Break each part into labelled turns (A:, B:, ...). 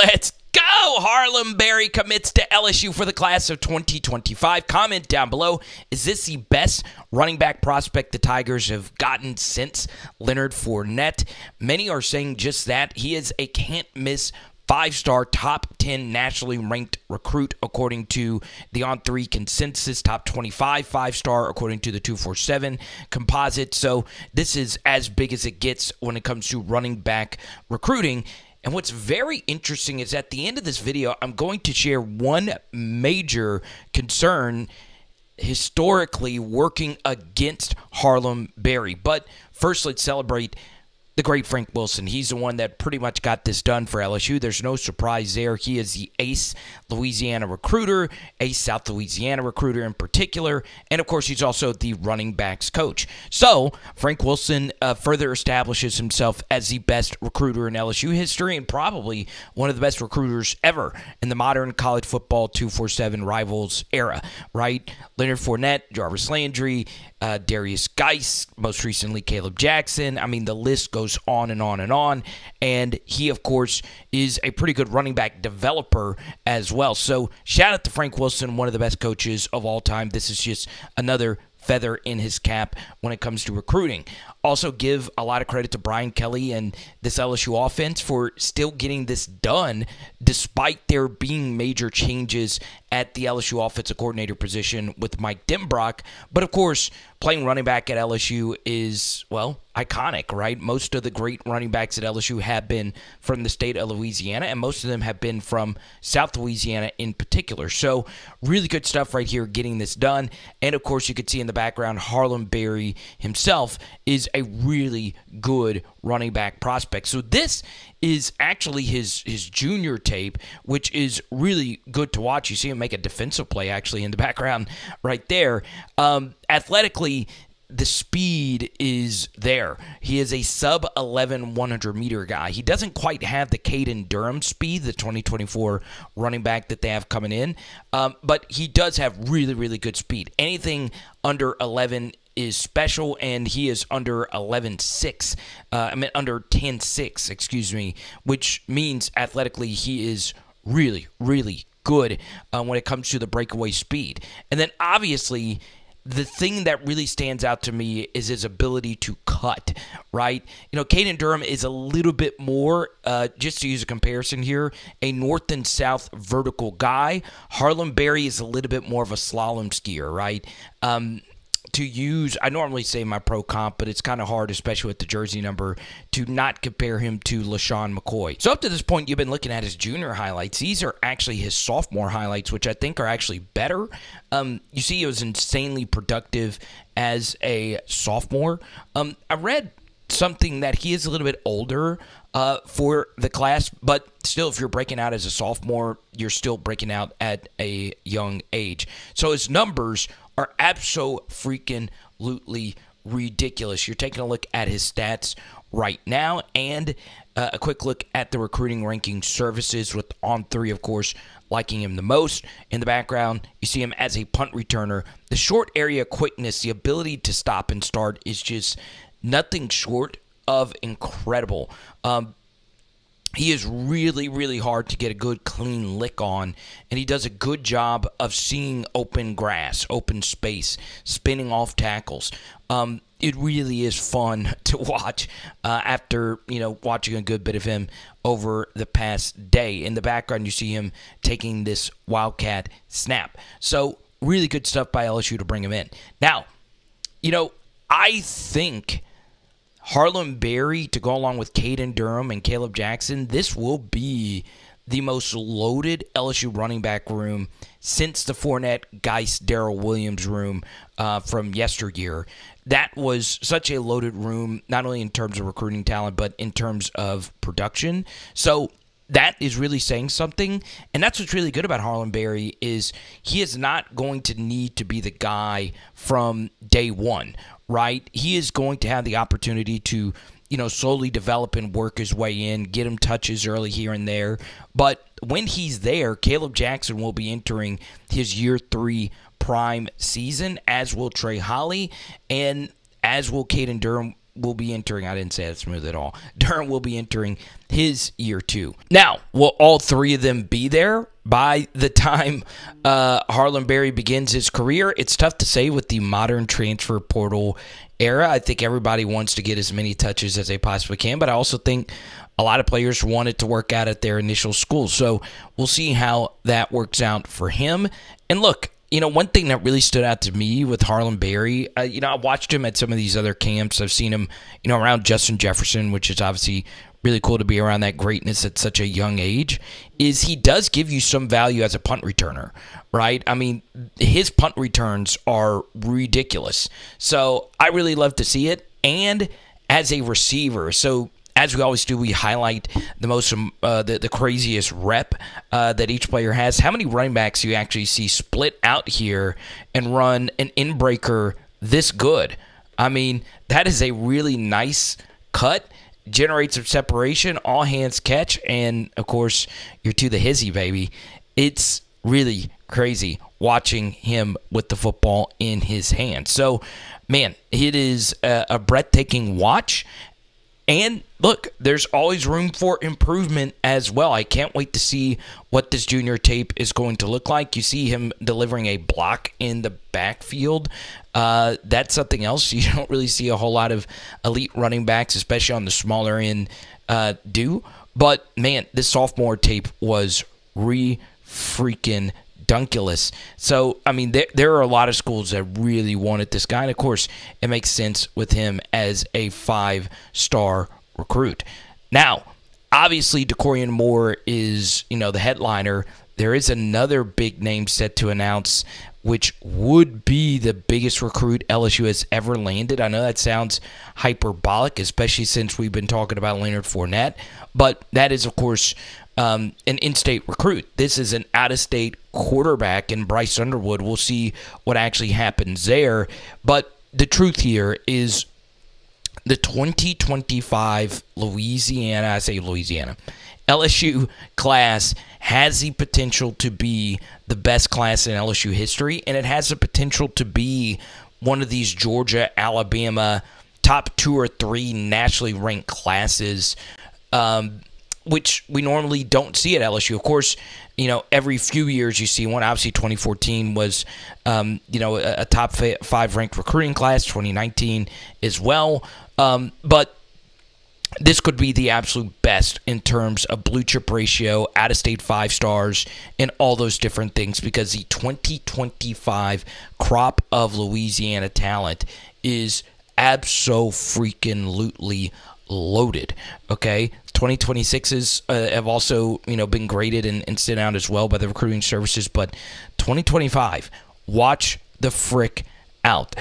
A: Let's go! Harlem Berry commits to LSU for the class of 2025. Comment down below. Is this the best running back prospect the Tigers have gotten since Leonard Fournette? Many are saying just that. He is a can't-miss five-star, top 10 nationally ranked recruit according to the On3 consensus, top 25 five-star according to the 247 composite. So this is as big as it gets when it comes to running back recruiting. And what's very interesting is at the end of this video, I'm going to share one major concern historically working against Harlem Berry. But first, let's celebrate the great Frank Wilson. He's the one that pretty much got this done for LSU. There's no surprise there. He is the ace Louisiana recruiter, ace South Louisiana recruiter in particular, and of course he's also the running backs coach. So Frank Wilson further establishes himself as the best recruiter in LSU history and probably one of the best recruiters ever in the modern college football 247 rivals era, right? Leonard Fournette, Jarvis Landry, Darius Geis, most recently Caleb Jackson. I mean, the list goes on and on and on. And he, of course, is a pretty good running back developer as well. So shout out to Frank Wilson, one of the best coaches of all time. This is just another feather in his cap when it comes to recruiting. Also give a lot of credit to Brian Kelly and this LSU offense for still getting this done despite there being major changes at the LSU offensive coordinator position with Mike Denbrock. But of course, playing running back at LSU is, well, iconic, right? Most of the great running backs at LSU have been from the state of Louisiana, and most of them have been from South Louisiana in particular. So really good stuff right here getting this done. And of course, you could see in the background, Harlem Berry himself is a really good running back prospect. So this is actually his junior tape, which is really good to watch. You see him make a defensive play actually in the background right there. Athletically, the speed is there. He is a sub-11 100-meter guy. He doesn't quite have the Caden Durham speed, the 2024 running back that they have coming in, but he does have really, really good speed. Anything under 11 is special, and he is under 11.6. Under 10.6, excuse me, which means athletically he is really, really good when it comes to the breakaway speed. And then obviously, the thing that really stands out to me is his ability to cut, right? You know, Caden Durham is a little bit more, just to use a comparison here, a north and south vertical guy. Harlem Berry is a little bit more of a slalom skier, right? I normally say my pro comp, but it's kind of hard, especially with the jersey number, to not compare him to LaShawn McCoy. So up to this point, you've been looking at his junior highlights. These are actually his sophomore highlights, which I think are actually better. You see he was insanely productive as a sophomore. I read something that he is a little bit older for the class, but still, if you're breaking out as a sophomore, you're still breaking out at a young age. So his numbers are abso-freaking-lutely ridiculous. You're taking a look at his stats right now and a quick look at the recruiting ranking services with On3, of course, liking him the most. In the background, you see him as a punt returner. The short area quickness, the ability to stop and start is just nothing short of incredible. He is really, really hard to get a good, clean lick on, and he does a good job of seeing open grass, open space, spinning off tackles. It really is fun to watch after, watching a good bit of him over the past day. In the background, you see him taking this Wildcat snap. So, really good stuff by LSU to bring him in. Now, I think Harlem Berry, to go along with Caden Durham and Caleb Jackson, this will be the most loaded LSU running back room since the Fournette, Geis, Darrell Williams room from yesteryear. That was such a loaded room, not only in terms of recruiting talent, but in terms of production. So that is really saying something, and that's what's really good about Harlem Berry is he is not going to need to be the guy from day one, right? He is going to have the opportunity to, slowly develop and work his way in, get him touches early here and there. But when he's there, Caleb Jackson will be entering his year 3 prime season, as will Trey Holly, and as will Caden Durham will be entering, I didn't say that smooth at all, Durham will be entering his year 2. Now, will all 3 of them be there by the time Harlem Berry begins his career? It's tough to say with the modern transfer portal era. I think everybody wants to get as many touches as they possibly can, but I also think a lot of players want it to work out at their initial school. So we'll see how that works out for him. And look, one thing that really stood out to me with Harlem Berry, I watched him at some of these other camps. I've seen him, around Justin Jefferson, which is obviously really cool to be around that greatness at such a young age, is he does give you some value as a punt returner, right? I mean, his punt returns are ridiculous. So I really love to see it. And as a receiver, so as we always do, we highlight the most, the craziest rep that each player has. How many running backs do you actually see split out here and run an in-breaker this good? I mean, that is a really nice cut. Generates some separation, all hands catch, and of course, you're to the hizzy, baby. It's really crazy watching him with the football in his hand. So, man, it is a breathtaking watch. And look, there's always room for improvement as well. I can't wait to see what this junior tape is going to look like. You see him delivering a block in the backfield. That's something else you don't really see a whole lot of elite running backs, especially on the smaller end, do. But, man, this sophomore tape was freaking dunkulous. So, I mean, there are a lot of schools that really wanted this guy. And, of course, it makes sense with him as a 5-star recruit. Now, obviously, DeCorian Moore is, the headliner. There is another big name set to announce, which would be the biggest recruit LSU has ever landed. I know that sounds hyperbolic, especially since we've been talking about Leonard Fournette. But that is, of course, an in-state recruit. This is an out-of-state quarterback in Bryce Underwood. We'll see what actually happens there. But the truth here is the 2025 LSU class has the potential to be the best class in LSU history, and it has the potential to be one of these Georgia, Alabama, top 2 or 3 nationally ranked classes, which we normally don't see at LSU. Of course, every few years you see one. Obviously, 2014 was, a top 5 ranked recruiting class, 2019 as well. But this could be the absolute best in terms of blue chip ratio, out-of-state 5 stars, and all those different things, because the 2025 crop of Louisiana talent is abso-freaking-lutely loaded, okay? 2026s have also, been graded and sent out as well by the recruiting services, but 2025, watch the frick out.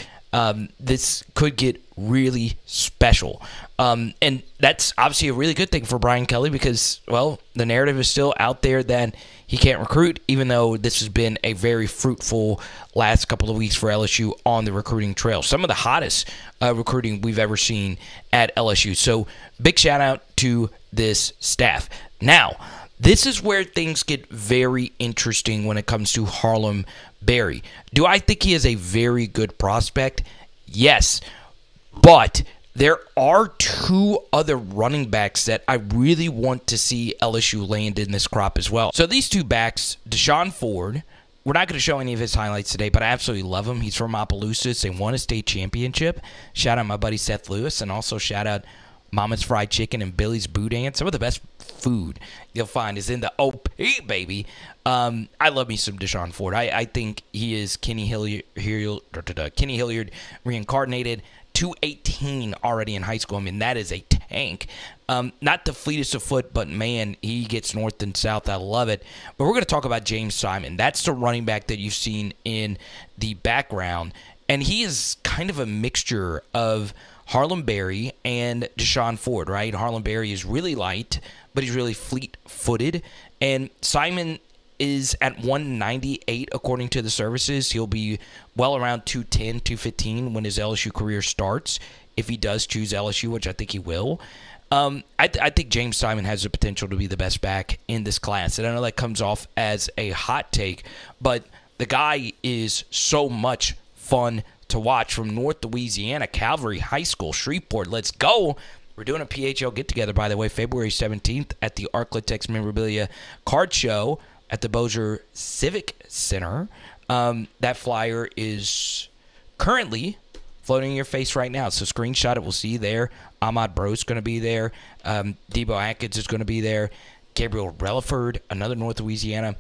A: This could get really special. And that's obviously a really good thing for Brian Kelly because, well, the narrative is still out there that he can't recruit, even though this has been a very fruitful last couple of weeks for LSU on the recruiting trail. Some of the hottest recruiting we've ever seen at LSU. So big shout out to this staff. Now, this is where things get very interesting when it comes to Harlem Berry. Do I think he is a very good prospect? Yes. But there are 2 other running backs that I really want to see LSU land in this crop as well. So these 2 backs, Deshaun Ford, we're not going to show any of his highlights today, but I absolutely love him. He's from Opelousas. They won a state championship. Shout out my buddy Seth Lewis, and also shout out Mama's Fried Chicken and Billy's Boudin. Some of the best food you'll find is in the OP, baby. I love me some Deshaun Ford. I think he is Kenny Hilliard reincarnated. 218 already in high school. I mean, that is a tank. Not the fleetest of foot, but man, he gets north and south. I love it. But we're going to talk about James Simon. That's the running back that you've seen in the background. And he is kind of a mixture of Harlem Berry and Deshaun Ford, right? Harlem Berry is really light, but he's really fleet-footed. And Simon is at 198 according to the services. He'll be well around 210, 215 when his LSU career starts, if he does choose LSU, which I think he will. I think James Simon has the potential to be the best back in this class. And I know that comes off as a hot take, but the guy is so much fun to watch from North Louisiana, Calvary High School, Shreveport. Let's go. We're doing a PHL get-together, by the way, February 17th at the Arklatex Memorabilia Card Show at the Bossier Civic Center. That flyer is currently floating in your face right now, so screenshot it. We'll see you there. Ahmad Bro's going to be there. Debo Atkins is going to be there. Gabriel Relaford, another North Louisiana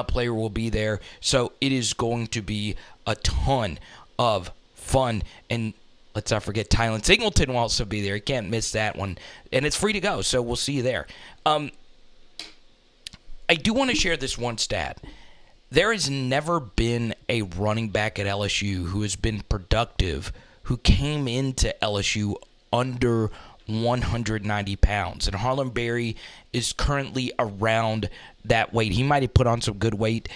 A: player, will be there. So it is going to be a ton of fun. And let's not forget Tylen Singleton will also be there. You can't miss that one. And it's free to go, so we'll see you there. I do want to share this one stat. There has never been a running back at LSU who has been productive who came into LSU under 190 pounds. And Harlem Berry is currently around that weight. He might have put on some good weight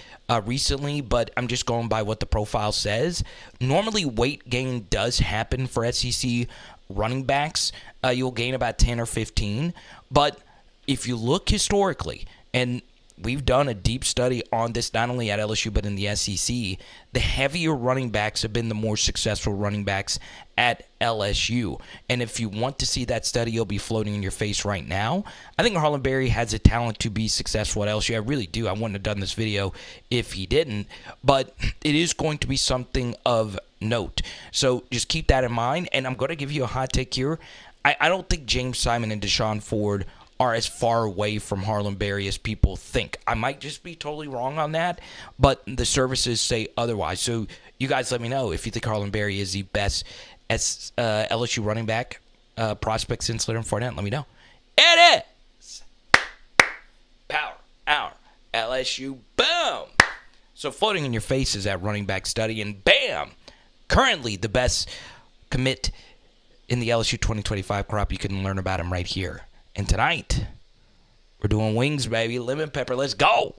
A: recently, but I'm just going by what the profile says. Normally, weight gain does happen for SEC running backs. You'll gain about 10 or 15. But if you look historically, and we've done a deep study on this not only at LSU but in the SEC, the heavier running backs have been the more successful running backs at LSU. And if you want to see that study, it'll be floating in your face right now. I think Harlem Berry has a talent to be successful at LSU. I really do. I wouldn't have done this video if he didn't. But it is going to be something of note. So just keep that in mind. And I'm going to give you a hot take here. I don't think James Simon and Deshaun Ford are as far away from Harlem Berry as people think. I might just be totally wrong on that, but the services say otherwise. So you guys let me know if you think Harlem Berry is the best LSU running back prospect since Leonard Fournette. Let me know. It is Power Hour LSU. Boom! So floating in your face is that running back study, and bam! Currently the best commit in the LSU 2025 crop. You can learn about him right here. And tonight, we're doing wings, baby. Lemon pepper. Let's go.